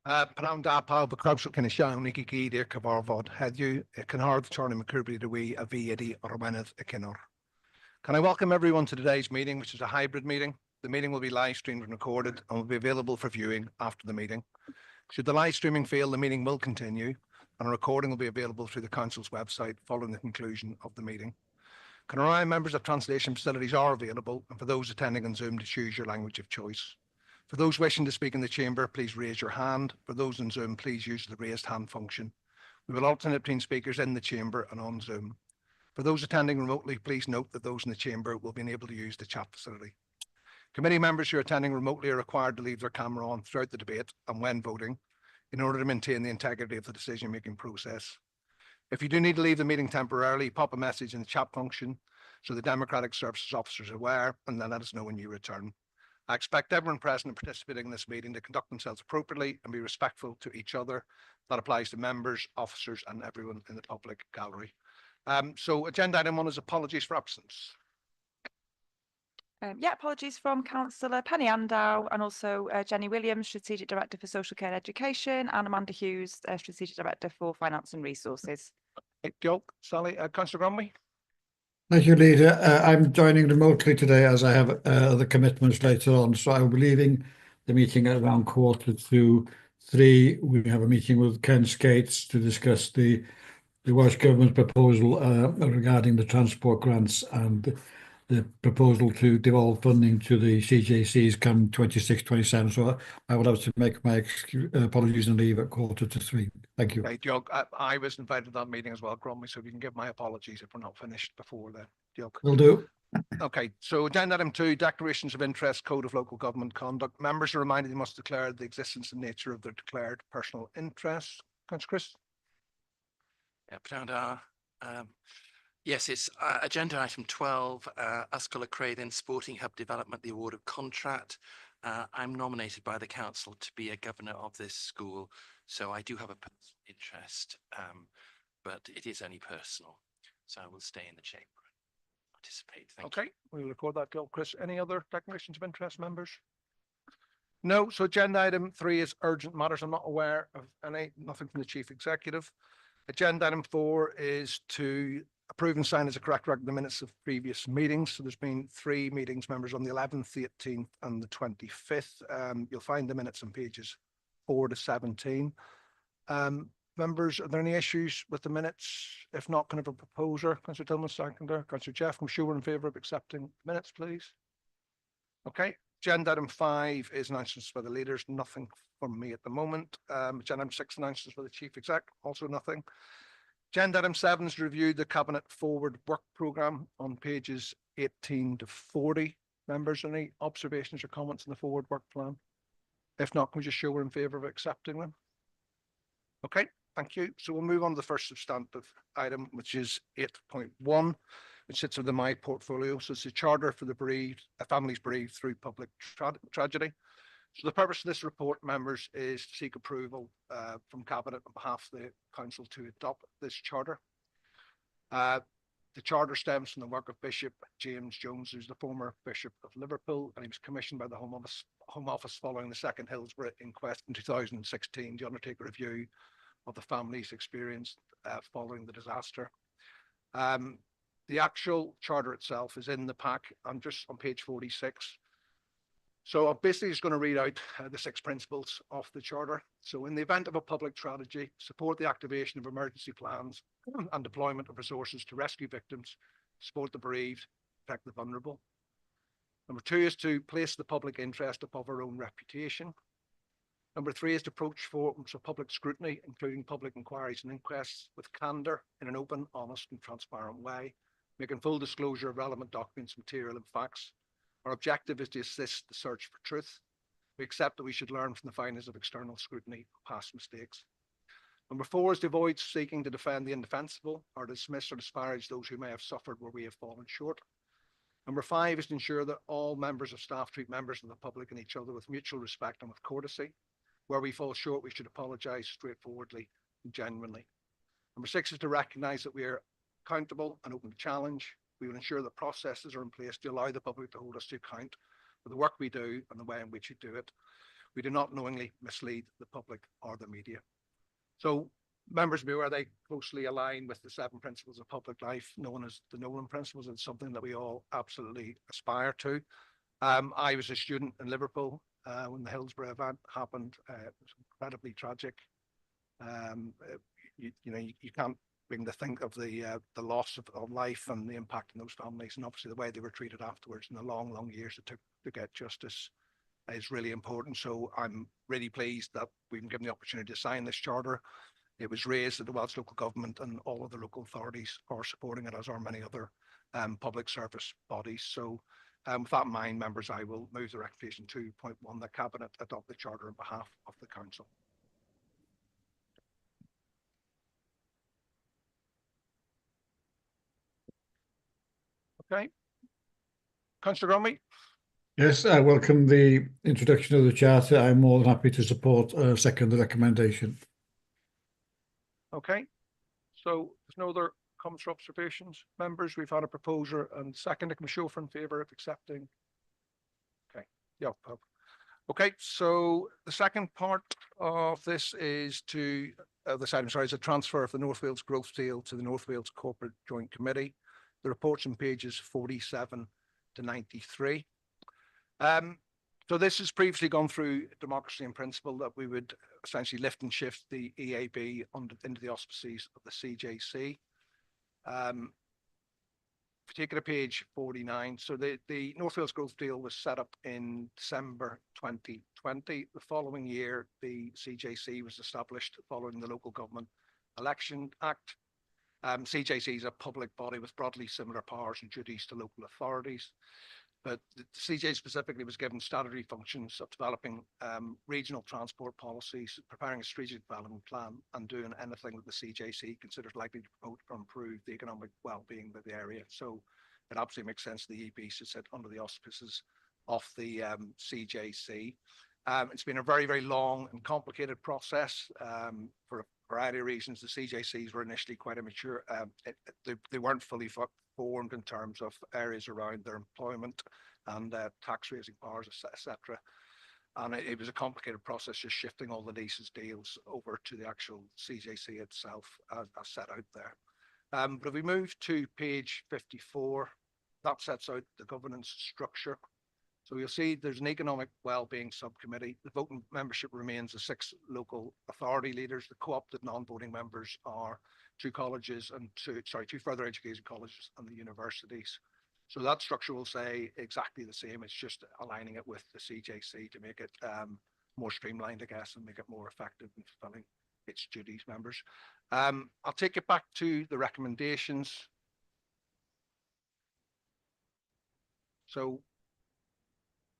Pnawn da pawb y crowd sy'n siawn I gyd i'r cyfarfod heddiw y cynhordd Charlie McCurby dwi a fi ydi o'r ymenydd y cynor. Can I welcome everyone to today's meeting, which is a hybrid meeting? The meeting will be live streamed and recorded and will be available for viewing after the meeting. Should the live streaming fail, the meeting will continue and a recording will be available through the Council's website following the conclusion of the meeting. Can I remind members that translation facilities are available and for those attending on Zoom to choose your language of choice. For those wishing to speak in the chamber, please raise your hand. For those on Zoom, please use the raised hand function. We will alternate between speakers in the chamber and on Zoom. For those attending remotely, please note that those in the chamber will be unable to use the chat facility. Committee members who are attending remotely are required to leave their camera on throughout the debate and when voting in order to maintain the integrity of the decision-making process. If you do need to leave the meeting temporarily, pop a message in the chat function so the Democratic Services officers are aware and then let us know when you return. I expect everyone present and participating in this meeting to conduct themselves appropriately and be respectful to each other. That applies to members, officers, and everyone in the public gallery. So agenda item 1 is apologies for absence. Apologies from Councillor Penny Andow and also Jenny Williams, Strategic Director for Social Care and Education, and Amanda Hughes, Strategic Director for Finance and Resources. Diolch, Sally. Councillor Gromley. Thank you, Leader. I'm joining remotely today as I have other commitments later on, so I will be leaving the meeting at around 2:45. We have a meeting with Ken Skates to discuss the Welsh Government's proposal regarding the transport grants and the proposal to devolve funding to the CJCs come 26-27. So I will have to make my apologies and leave at 2:45. Thank you. Okay, Diolch. I was invited to that meeting as well, Gromley, so if you can give my apologies if we're not finished before then. Diolch. Will do. Okay, so agenda item 2, declarations of interest, code of local government conduct. Members are reminded they must declare the existence and nature of their declared personal interests. Councillor Chris. Yes, it's agenda item 12, Yscol y Creuddyn Sporting Hub Development, the award of contract. I'm nominated by the council to be a governor of this school, so I do have a personal interest, but it is only personal, so I will stay in the chamber and participate. Thank you. We'll record that, Gil. Chris, any other declarations of interest, members? No, so agenda item 3 is urgent matters. I'm not aware of any, nothing from the Chief Executive. Agenda item 4 is to approve and sign as a correct record the minutes of previous meetings. So there's been 3 meetings, members, on the 11th, the 18th and the 25th. You'll find the minutes on pages 4 to 17. Members, are there any issues with the minutes? If not, can I have a proposer? Councillor Tillman, seconder. Councillor Jeff, I'm sure we're in favour of accepting minutes, please. Okay. Agenda item 5 is announcements by the leaders. Nothing from me at the moment. Agenda item 6, announcements by the Chief Exec. Also nothing. Agenda item 7 is to review the Cabinet Forward Work Programme on pages 18 to 40. Members, any observations or comments on the Forward Work Plan? If not, can we just show we're in favour of accepting them? Okay, thank you. So we'll move on to the first substantive item, which is 8.1, which sits within my portfolio. So it's a charter for the bereaved, families bereaved through public tragedy. So the purpose of this report, members, is to seek approval from Cabinet on behalf of the Council to adopt this charter. The charter stems from the work of Bishop James Jones, who's the former Bishop of Liverpool, and he was commissioned by the Home Office following the second Hillsborough inquest in 2016 to undertake a review of the family's experience following the disaster. The actual charter itself is in the pack. I'm just on page 46. So I'm basically just going to read out the 6 principles of the charter. So in the event of a public tragedy, support the activation of emergency plans and deployment of resources to rescue victims, support the bereaved, protect the vulnerable. Number 2 is to place the public interest above our own reputation. Number 3 is to approach forms of public scrutiny, including public inquiries and inquests, with candour in an open, honest and transparent way, making full disclosure of relevant documents, material and facts. Our objective is to assist the search for truth. We accept that we should learn from the findings of external scrutiny of past mistakes. Number 4 is to avoid seeking to defend the indefensible or dismiss or disparage those who may have suffered where we have fallen short. Number 5 is to ensure that all members of staff treat members of the public and each other with mutual respect and with courtesy. Where we fall short, we should apologise straightforwardly and genuinely. Number 6 is to recognise that we are accountable and open to challenge. We will ensure that processes are in place to allow the public to hold us to account for the work we do and the way in which we do it. We do not knowingly mislead the public or the media. So members be aware they closely align with the 7 principles of public life, known as the Nolan Principles. It's something that we all absolutely aspire to. I was a student in Liverpool when the Hillsborough event happened. It was incredibly tragic. You can't bring to think of the loss of life and the impact on those families, and obviously the way they were treated afterwards and the long years it took to get justice is really important. So I'm really pleased that we've been given the opportunity to sign this charter. It was raised at the Welsh local government, and all of the local authorities are supporting it, as are many other public service bodies. So with that in mind, members, I will move the recommendation 2.1 that Cabinet adopt the charter on behalf of the Council. Okay. Councillor Gromley. Yes, I welcome the introduction of the charter. I'm more than happy to support second the recommendation. Okay. So there's no other comments or observations. Members, we've had a proposer and second. Can we show for in favour of accepting? Okay. Yeah. Okay. So the second part of this is this item, sorry, is a transfer of the North Wales Growth Deal to the North Wales Corporate Joint Committee. The report's on pages 47 to 93. So this has previously gone through democracy in principle, that we would essentially lift and shift the EAB into the auspices of the CJC. If you take it to page 49, so the North Wales Growth Deal was set up in December 2020. The following year, the CJC was established following the Local Government Election Act. CJC is a public body with broadly similar powers and duties to local authorities. But the CJ specifically was given statutory functions of developing regional transport policies, preparing a strategic development plan, and doing anything that the CJC considers likely to promote or improve the economic well-being of the area. So it absolutely makes sense the EP should sit under the auspices of the CJC. It's been a very long and complicated process for a variety of reasons. The CJCs were initially quite immature. They weren't fully formed in terms of areas around their employment and tax raising powers, etc. And it was a complicated process, just shifting all the leases deals over to the actual CJC itself as set out there. But if we move to page 54, that sets out the governance structure. So you'll see there's an economic wellbeing subcommittee. The voting membership remains the 6 local authority leaders. The co-opted non-voting members are 2 colleges and 2 further education colleges and the universities. So that structure will stay exactly the same. It's just aligning it with the CJC to make it more streamlined, I guess, and make it more effective in fulfilling its duties, members. I'll take it back to the recommendations. So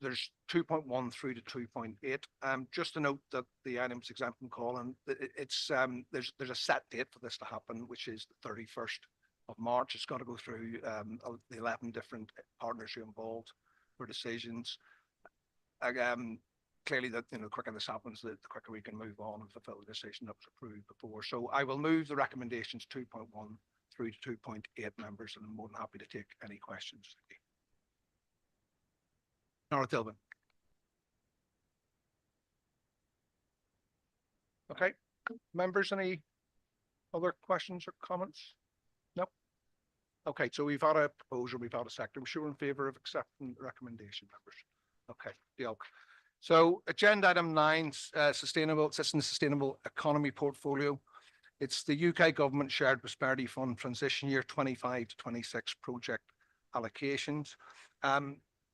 there's 2.1 through to 2.8. Just to note that the item's exempt from calling. It's there's a set date for this to happen, which is the 31st of March. It's got to go through the 11 different partners who are involved for decisions. Clearly, that the quicker this happens, the quicker we can move on and fulfill the decision that was approved before. So I will move the recommendations 2.1 through to 2.8, members, and I'm more than happy to take any questions. Nora Tilbin. Okay, members, any other questions or comments? No. Okay, so we've had a proposal, we've had a sector. We're sure in favour of accepting the recommendation, members. Okay, deal. So agenda item 9, sustainable economy portfolio. It's the UK Government Shared Prosperity Fund Transition Year 25 to 26 project allocations.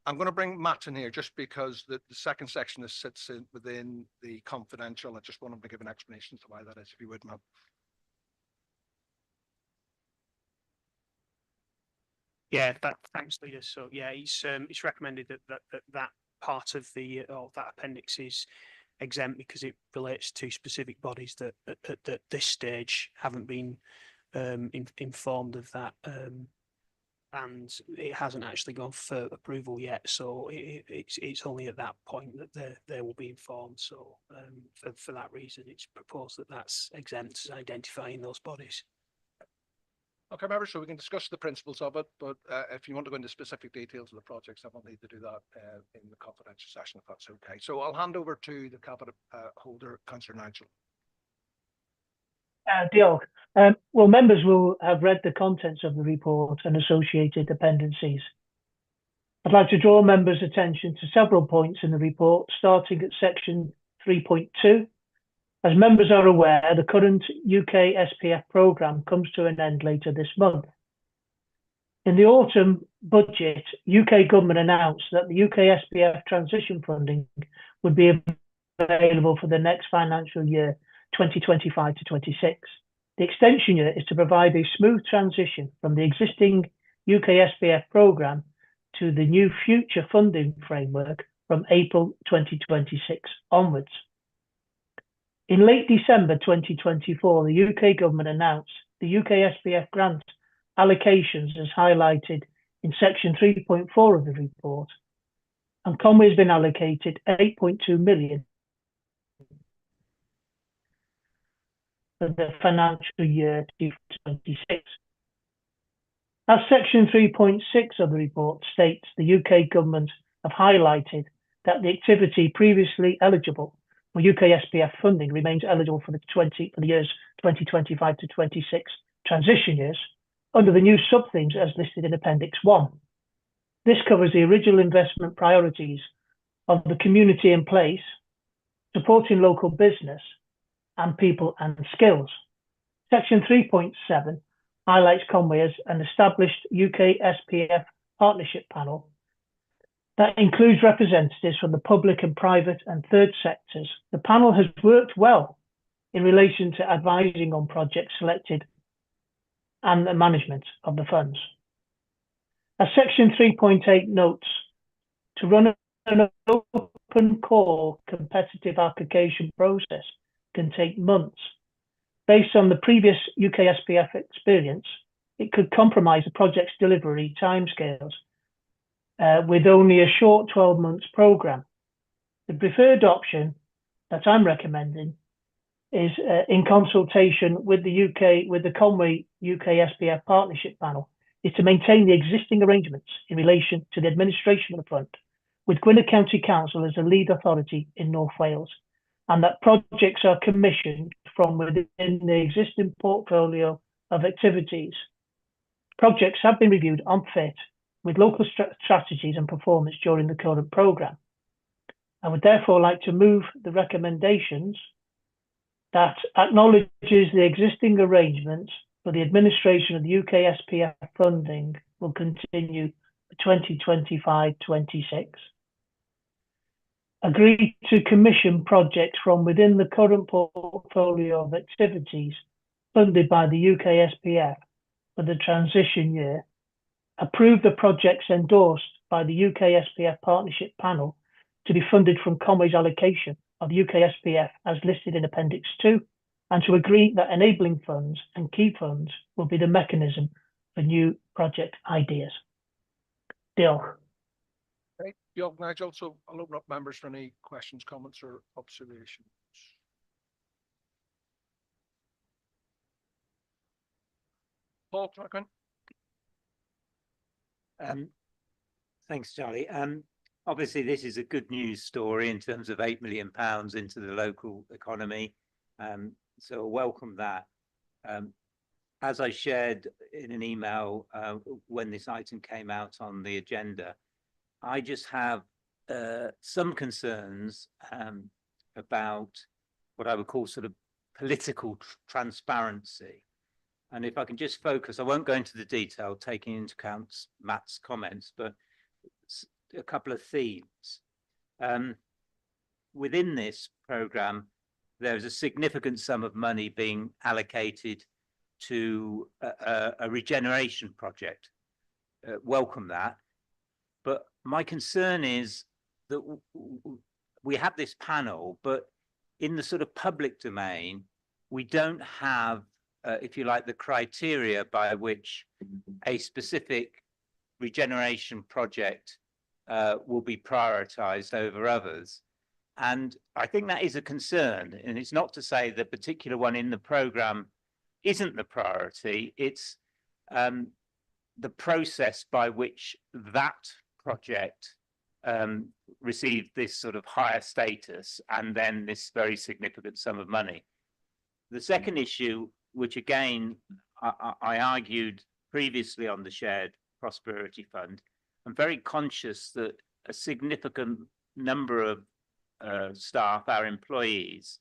I'm going to bring Matt in here just because the second section sits within the confidential. I just want him to give an explanation as to why that is, if you would, Matt. Yeah, thanks, leader. So yeah, it's recommended that part of that appendix is exempt because it relates to specific bodies that at this stage haven't been informed of that. And it hasn't actually gone for approval yet, so it's only at that point that they will be informed. So for that reason, it's proposed that that's exempt as identifying those bodies. Okay, members, so we can discuss the principles of it, but if you want to go into specific details of the projects, I will need to do that in the confidential session, if that's okay. So I'll hand over to the cabinet holder, Councillor Nigel. Diolch. Well, members will have read the contents of the report and associated appendices. I'd like to draw members' attention to several points in the report, starting at section 3.2. As members are aware, the current UK SPF programme comes to an end later this month. In the autumn budget, UK government announced that the UK SPF transition funding would be available for the next financial year, 2025 to 26. The extension year is to provide a smooth transition from the existing UK SPF programme to the new future funding framework from April 2026 onwards. In late December 2024, the UK government announced the UK SPF grant allocations as highlighted in section 3.4 of the report, and Conway has been allocated 8.2 million for the financial year 2026. As section 3.6 of the report states, the UK government have highlighted that the activity previously eligible for UK SPF funding remains eligible for the years 2025 to 26 transition years under the new sub-themes as listed in Appendix 1. This covers the original investment priorities of the community in place, supporting local business and people and skills. Section 3.7 highlights Conway as an established UK SPF partnership panel that includes representatives from the public and private and third sectors. The panel has worked well in relation to advising on projects selected and the management of the funds. As section 3.8 notes, to run an open call competitive application process can take months. Based on the previous UK SPF experience, it could compromise the project's delivery timescales with only a short 12 months programme. The preferred option that I'm recommending is in consultation with the Conway UK SPF Partnership Panel, is to maintain the existing arrangements in relation to the administration of the fund, with Gwynedd County Council as the lead authority in North Wales, and that projects are commissioned from within the existing portfolio of activities. Projects have been reviewed on fit with local strategies and performance during the current programme. I would therefore like to move the recommendations that acknowledges the existing arrangements for the administration of the UK SPF funding will continue for 2025-26. Agree to commission projects from within the current portfolio of activities funded by the UK SPF for the transition year. Approve the projects endorsed by the UK SPF Partnership Panel to be funded from Conway's allocation of the UK SPF as listed in Appendix 2, and to agree that enabling funds and key funds will be the mechanism for new project ideas. Diolch. Okay, Diolch, Nigel. So I'll open up members for any questions, comments or observations. Paul Clarkin. Thanks, Charlie. Obviously, this is a good news story in terms of £8 million into the local economy. So I welcome that. As I shared in an email when this item came out on the agenda, I just have some concerns about what I would call sort of political transparency. And if I can just focus, I won't go into the detail, taking into account Matt's comments, but a couple of themes. Within this programme, there's a significant sum of money being allocated to a regeneration project. Welcome that. But my concern is that we have this panel, but in the sort of public domain, we don't have, if you like, the criteria by which a specific regeneration project will be prioritised over others. And I think that is a concern. And it's not to say the particular one in the programme isn't the priority. It's the process by which that project received this sort of higher status and then this very significant sum of money. The second issue, which again I argued previously on the Shared Prosperity Fund, I'm very conscious that a significant number of staff, our employees,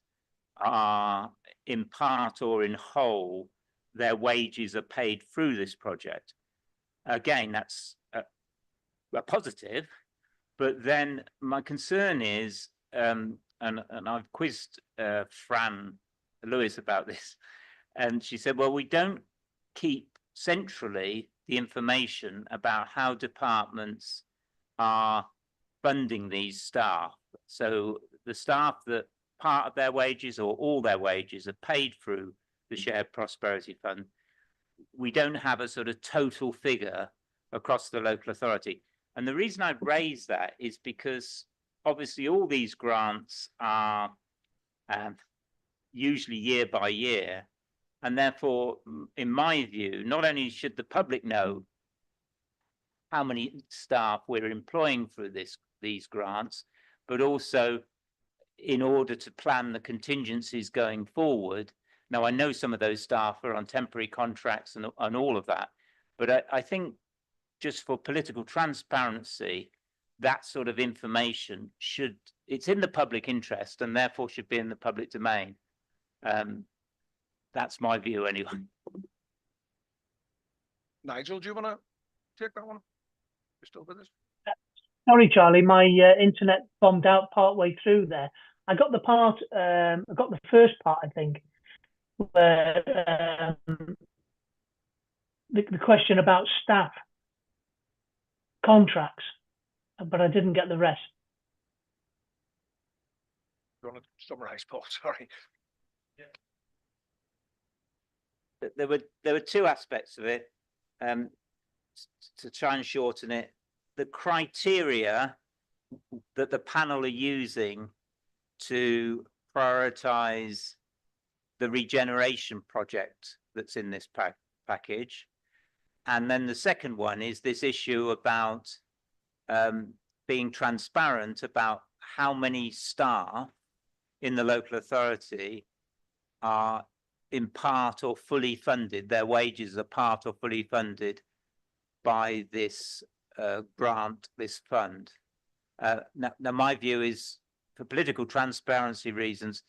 are in part or in whole, their wages are paid through this project. Again, that's a positive, but then my concern is, and I've quizzed Fran Lewis about this, and she said, well, we don't keep centrally the information about how departments are funding these staff. So the staff that part of their wages or all their wages are paid through the Shared Prosperity Fund, we don't have a sort of total figure across the local authority. And the reason I've raised that is because obviously all these grants are usually year by year. And therefore, in my view, not only should the public know how many staff we're employing through these grants, but also in order to plan the contingencies going forward. Now, I know some of those staff are on temporary contracts and all of that, but I think just for political transparency, that sort of information it's in the public interest and therefore should be in the public domain. That's my view anyway. Nigel, do you want to take that one? You're still with us? Sorry, Charlie, my internet bombed out partway through there. I got the part, I got the first part, I think, where the question about staff contracts, but I didn't get the rest. You want to summarize, Paul? Sorry. There were two aspects of it. To try and shorten it, the criteria that the panel are using to prioritize the regeneration project that's in this package. And then the second one is this issue about being transparent about how many staff in the local authority are in part or fully funded, their wages are part or fully funded by this grant, this fund. Now my view is, for political transparency reasons,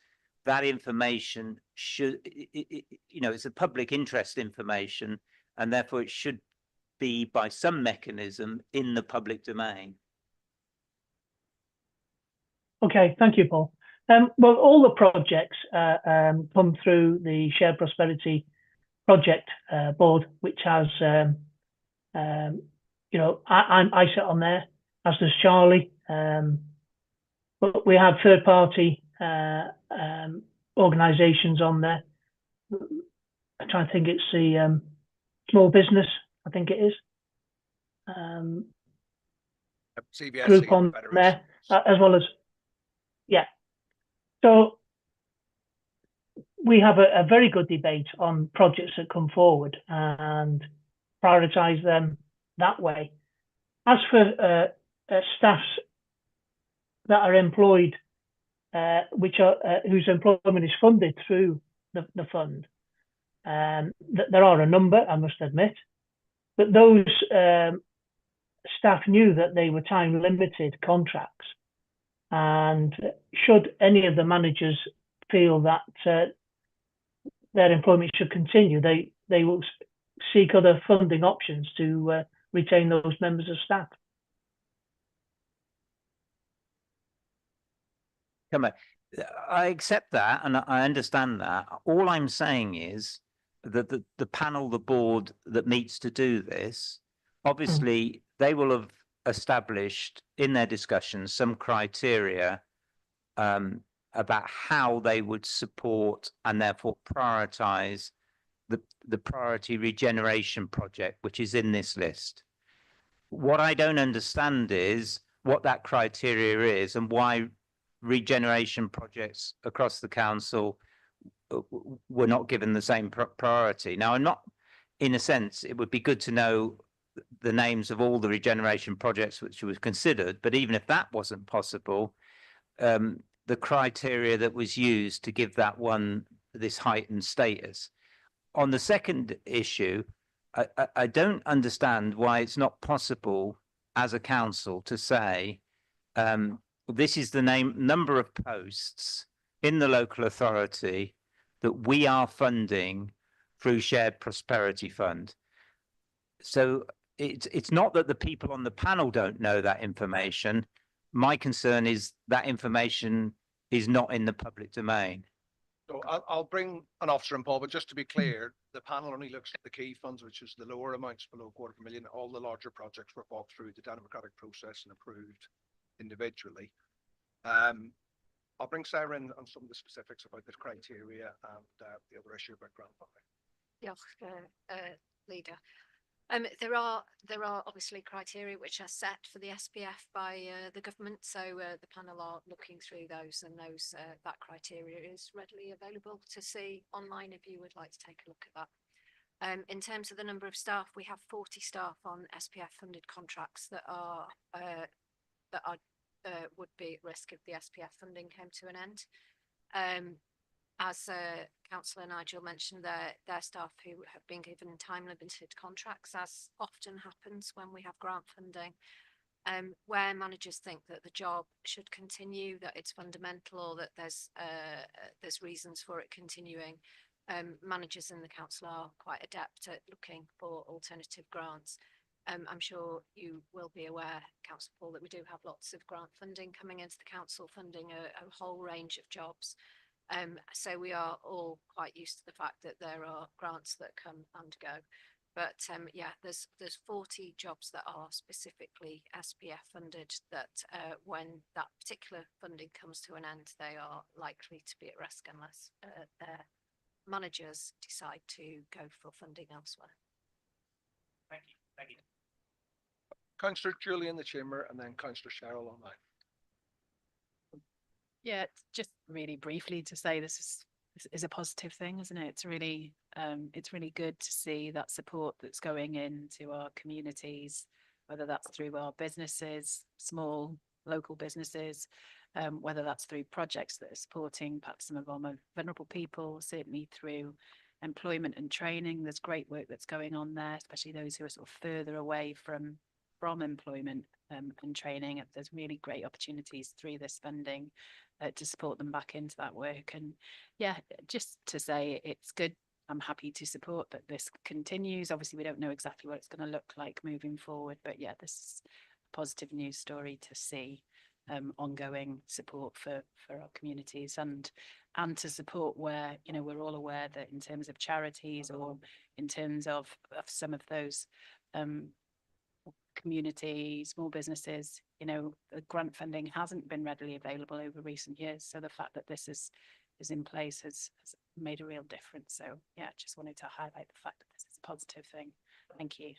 that information should, it's a public interest information, and therefore it should be by some mechanism in the public domain. Okay, thank you, Paul. Well, all the projects come through the Shared Prosperity Project Board, which has, I sit on there, as does Charlie. But we have third-party organisations on there. I'm trying to think, it's the small business, I think it is. CBSC Group on there, as well as, yeah. So we have a very good debate on projects that come forward and prioritise them that way. As for staffs that are employed, whose employment is funded through the fund, there are a number, I must admit, but those staff knew that they were time limited contracts, and should any of the managers feel that their employment should continue, they will seek other funding options to retain those members of staff. Come on, I accept that and I understand that. All I'm saying is that the panel, the board that meets to do this, obviously they will have established in their discussions some criteria about how they would support and therefore prioritize the priority regeneration project, which is in this list. What I don't understand is what that criteria is and why regeneration projects across the council were not given the same priority. Now, I'm not in a sense, it would be good to know the names of all the regeneration projects which were considered, but even if that wasn't possible, the criteria that was used to give that one this heightened status. On the second issue, I don't understand why it's not possible as a council to say, this is the number of posts in the local authority that we are funding through Shared Prosperity Fund. So it's not that the people on the panel don't know that information. My concern is that information is not in the public domain. So I'll bring an officer in, Paul, but just to be clear, the panel only looks at the key funds, which is the lower amounts below $250,000. All the larger projects were walked through the democratic process and approved individually. I'll bring Sarah in on some of the specifics about the criteria and the other issue about grant funding. Diolch, Leader. There are obviously criteria which are set for the SPF by the government, so the panel are looking through those, and that criteria is readily available to see online if you would like to take a look at that. In terms of the number of staff, we have 40 staff on SPF funded contracts that would be at risk if the SPF funding came to an end. As Councillor Nigel mentioned, their staff who have been given time limited contracts, as often happens when we have grant funding, where managers think that the job should continue, that it's fundamental, or that there's reasons for it continuing. Managers in the council are quite adept at looking for alternative grants. I'm sure you will be aware, Councillor Paul, that we do have lots of grant funding coming into the council, funding a whole range of jobs. So we are all quite used to the fact that there are grants that come and go. But yeah, there's 40 jobs that are specifically SPF funded that when that particular funding comes to an end, they are likely to be at risk unless their managers decide to go for funding elsewhere. Thank you. Thank you. Councillor Julie in the chamber, and then Councillor Cheryl online. Yeah, just really briefly to say this is a positive thing, isn't it? It's really good to see that support that's going into our communities, whether that's through our businesses, small local businesses, whether that's through projects that are supporting perhaps some of our more vulnerable people, certainly through employment and training. There's great work that's going on there, especially those who are sort of further away from employment and training. There's really great opportunities through this funding to support them back into that work. And yeah, just to say it's good. I'm happy to support that this continues. Obviously, we don't know exactly what it's going to look like moving forward, but yeah, this is a positive news story to see ongoing support for our communities and to support where, you know, we're all aware that in terms of charities or in terms of some of those community, small businesses, you know, the grant funding hasn't been readily available over recent years. So the fact that this is in place has made a real difference. So yeah, just wanted to highlight the fact that this is a positive thing. Thank you.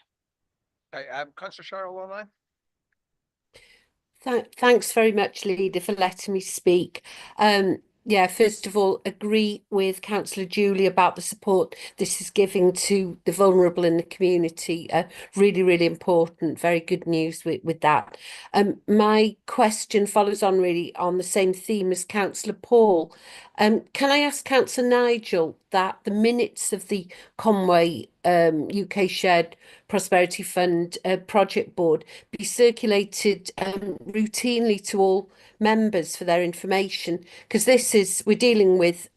Okay, Councillor Cheryl online. Thanks very much, Leader, for letting me speak. Yeah, first of all, agree with Councillor Julie about the support this is giving to the vulnerable in the community. Really, really important. Very good news with that. My question follows on really on the same theme as Councillor Paul. Can I ask Councillor Nigel that the minutes of the Conway UK Shared Prosperity Fund project board be circulated routinely to all members for their information, because we're dealing with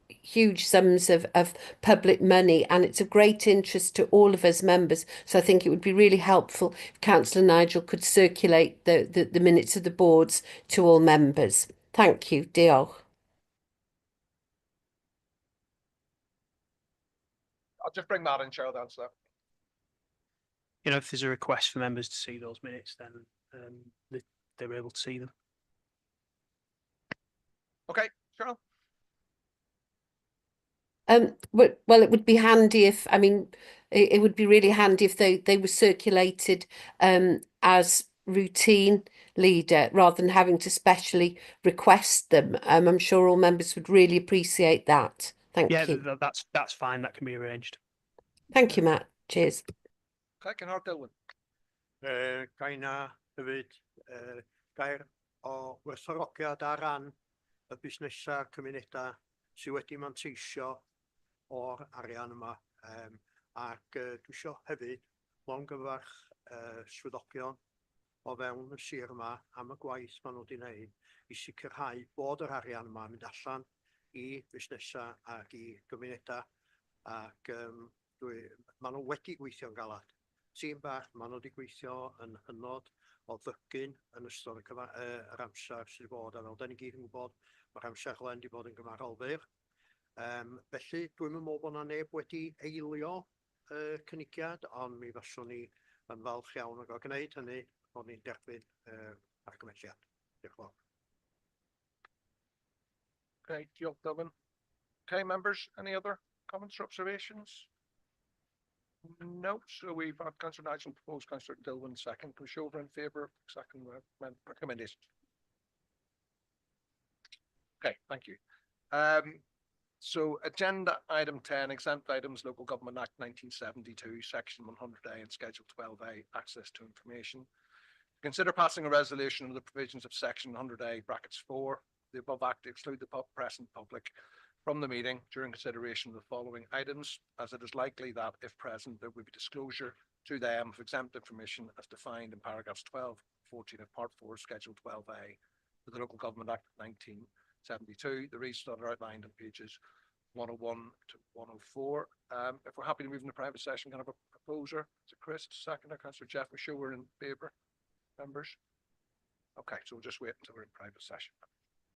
huge sums of public money, and it's of great interest to all of us members. So I think it would be really helpful if Councillor Nigel could circulate the minutes of the boards to all members. Thank you. Diolch. I'll just bring Matt and Cheryl to answer that. You know, if there's a request for members to see those minutes, then they're able to see them. Okay, Cheryl. Well, it would be handy if, I mean, it would be really handy if they were circulated as routine, Leader, rather than having to specially request them. I'm sure all members would really appreciate that. Thank you. Yeah, that's fine. That can be arranged. Thank you, Matt. Cheers. Okay, Cynhyrch Dilwyn. Gai na hefyd gair o werthfawrogiad ar ran y busnesau cymunedau sydd wedi manteisio o'r arian yma. Ac dwi isio hefyd llongyfarch swyddogion o fewn y sir yma am y gwaith maen nhw wedi wneud i sicrhau bod yr arian yma yn mynd allan i busnesau ac i gymunedau. Ac maen nhw wedi gweithio'n galad. Tîm bach, maen nhw wedi gweithio yn hynod o ddygyn yn ystod yr amser sydd bod, a fel da ni gyd yn gwybod, mae'r amser hlen wedi bod yn gymarol fyr. Felly, dwi'n meddwl bod yna neb wedi eilio cynigiad, ond mi faswn ni yn falch iawn o gwneud hynny, bod ni'n derbyn argymelliad. Diolch yn fawr. Okay, diolch Dilwyn. Okay, members, any other comments or observations? No, so we've had Councillor Nigel propose, Councillor Dilwyn second. Can we show over in favour of second recommendation? Okay, thank you. So agenda item 10, exempt items, Local Government Act 1972, section 100A and schedule 12A, access to information. Consider passing a resolution of the provisions of section 100A brackets 4, the above act to exclude the press and public from the meeting during consideration of the following items, as it is likely that if present, there will be disclosure to them of exempt information as defined in paragraphs 12, 14 of part 4, schedule 12A of the Local Government Act 1972. The reasons that are outlined on pages 101 to 104. If we're happy to move into private session, can I have a proposer? Is it Chris, seconder, Councillor Jeff? We're sure we're in favour, members? Okay, so we'll just wait until we're in private session.